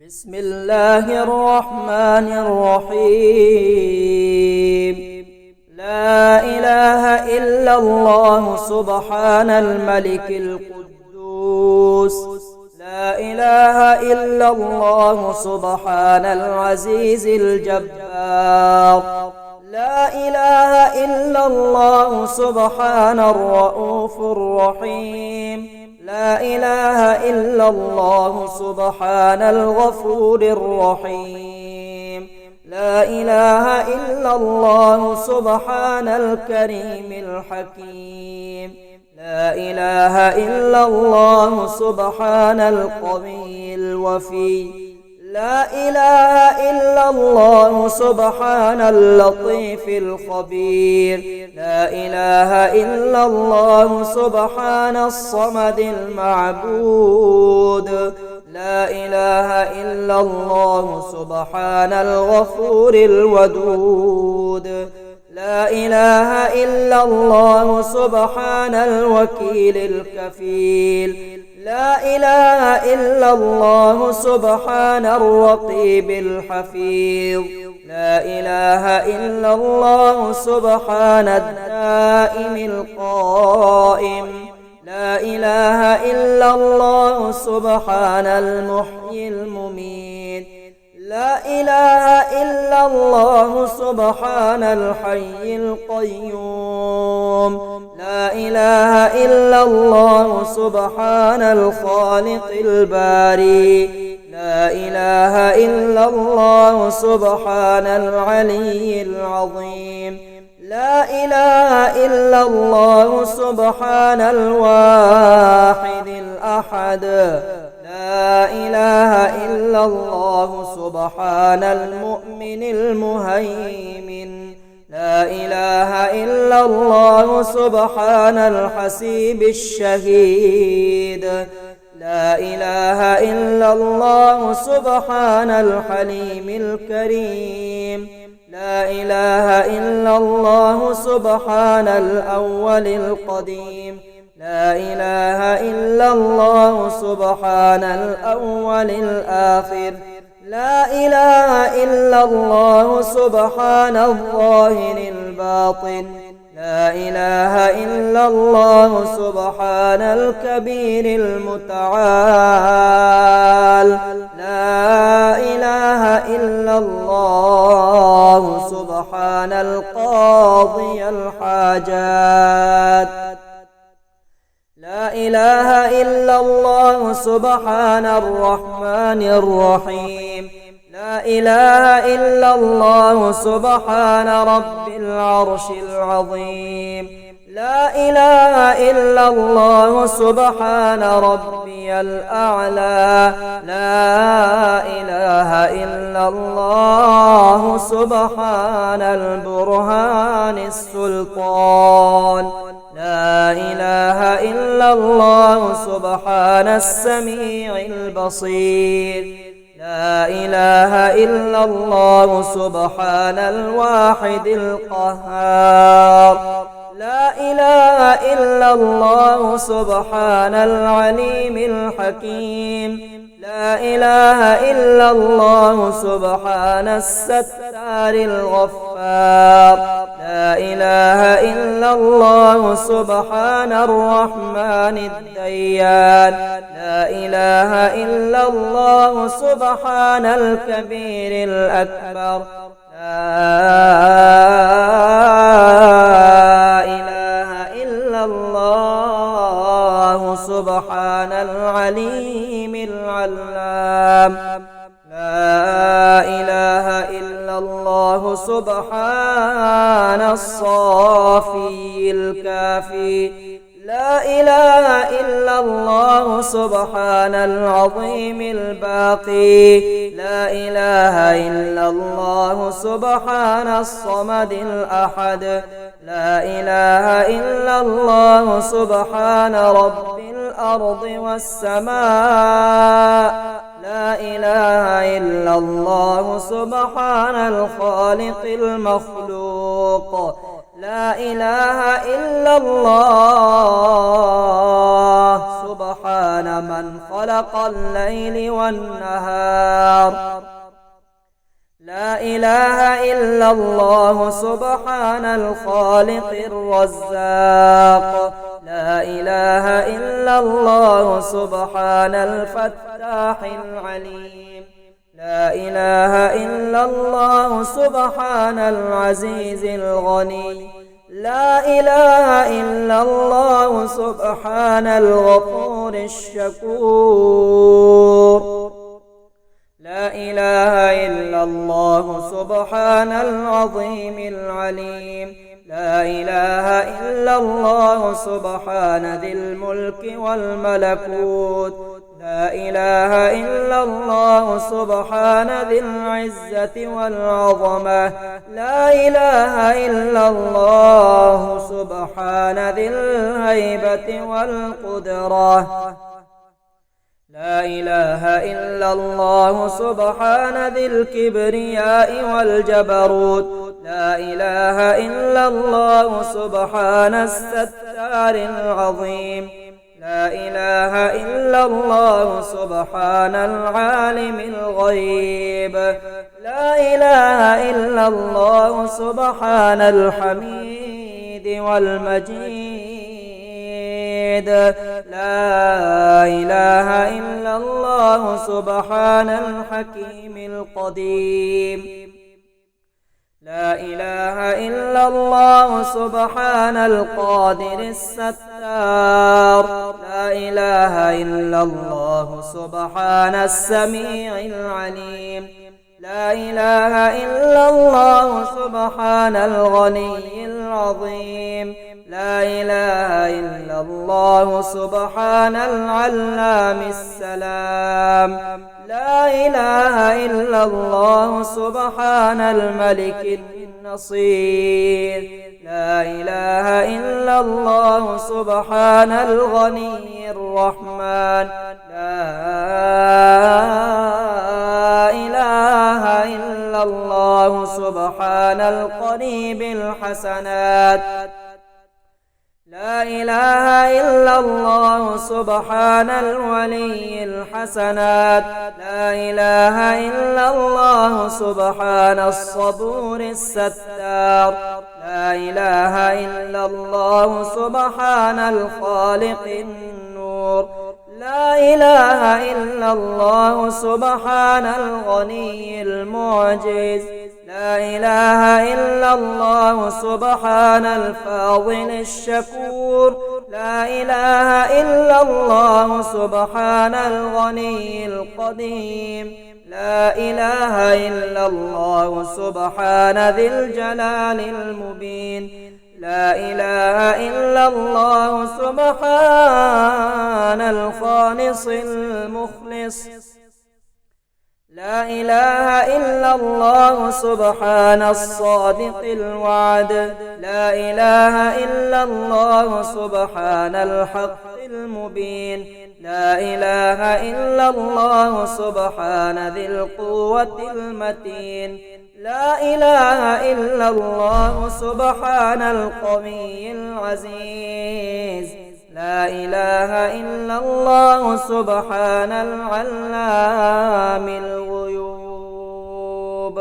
بسم الله الرحمن الرحيم. لا إله إلا الله سبحان الملك القدوس. لا إله إلا الله سبحان العزيز الجبار. لا إله إلا الله سبحان الرؤوف الرحيم. لا إله إلا الله سبحان الغفور الرحيم. لا إله إلا الله سبحان الكريم الحكيم. لا إله إلا الله سبحان القوي الوفي. لا إله إلا الله سبحان اللطيف الخبير. لا إله إلا الله سبحان الصمد المعبود. لا إله إلا الله سبحان الغفور الودود. لا إله إلا الله سبحان الوكيل الكفيل. لا إله إلا الله سبحان الرقيب الحفيظ. لا إله إلا الله سبحان الدائم القائم. لا إله إلا الله سبحان المحيي المميت. لا إله إلا الله سبحان الحي القيوم. لا إله إلا الله سبحان الخالق الباري. لا إله إلا الله سبحان العلي العظيم. لا إله إلا الله سبحان الواحد الأحد. لا إله إلا الله سبحان المؤمن المهيمن. لا إله إلا الله سبحان الحسيب الشهيد. لا إله إلا الله سبحان الحليم الكريم. لا إله إلا الله سبحان الأول القديم. لا إله إلا الله سبحان الأول الآخر. لا إله إلا الله سبحان الظاهر الباطن. لا إله إلا الله سبحان الكبير المتعال. لا إله إلا الله سبحان القاضي الحاجات. لا إله إلا الله سبحان الرحمن الرحيم. لا إله إلا الله سبحان رب العرش العظيم. لا إله إلا الله سبحان ربي الأعلى. لا إله إلا الله سبحان البرهان السلطان. لا إله إلا الله سبحان السميع البصير. لا إله إلا الله سبحان الواحد القهار. لا إله إلا الله سبحان العليم الحكيم. لا إله إلا الله سبحان الستار الغفار. لا إله إلا الله سبحان الرحمن الديان. لا إله إلا الله سبحان الكبير الأكبر. لا إله إلا الله سبحان العليم العلام. لا إله إلا الله سبحان الصافي الكافي. لا إله إلا الله سبحان العظيم الباقي. لا إله إلا الله سبحان الصمد الأحد. لا إله إلا الله سبحان رب الأرض والسماء. لا إله إلا الله سبحان الخالق المخلوق. لا إله إلا الله سبحان سبحان من خلق الليل والنهار. لا إله إلا الله سبحان الخالق الرزاق. لا إله إلا الله سبحان الفتاح العليم. لا إله إلا الله سبحان العزيز الغني. لا إله إلا الله سبحان الغفور الشكور. لا إله إلا الله سبحان العظيم العليم. لا إله إلا الله سبحان ذي الملك والملكوت. لا إله إلا الله سبحان ذي العزة والعظمة. لا إله إلا الله سبحان ذي الهيبة والقدرة. لا إله إلا الله سبحان ذي الكبرياء والجبروت. لا إله إلا الله سبحان الستار العظيم. لا إله إلا الله سبحان العالم الغيب. لا إله إلا الله سبحان الحميد والمجيد. لا إله إلا الله سبحان الحكيم القديم. لا إله إلا الله سبحان القادر الستار. لا إله إلا الله سبحان السميع العليم. لا إله إلا الله سبحان الغني العظيم. لا إله إلا الله سبحان العلام السلام. لا إله إلا الله سبحان الملك النصير. لا إله إلا الله سبحان الغني الرحمن. لا إله إلا الله سبحان القريب الحسنات. لا إله إلا الله سبحان الولي الحسنات. لا إله إلا الله سبحان الصبور الستار. لا إله إلا الله سبحان الخالق النور. لا إله إلا الله سبحان الغني المعجز. لا إله إلا الله سبحان الفاضل الشكور. لا إله إلا الله سبحان الغني القديم. لا إله إلا الله سبحان ذي الجلال المبين. لا إله إلا الله سبحان الخالص المخلص. لا إله إلا الله سبحان الصادق الوعد. لا إله إلا الله سبحان الحق المبين. لا إله إلا الله سبحان ذي القوة المتين. لا إله إلا الله سبحان القوي العزيز. لا إله إلا الله سبحان العلام الغيوب.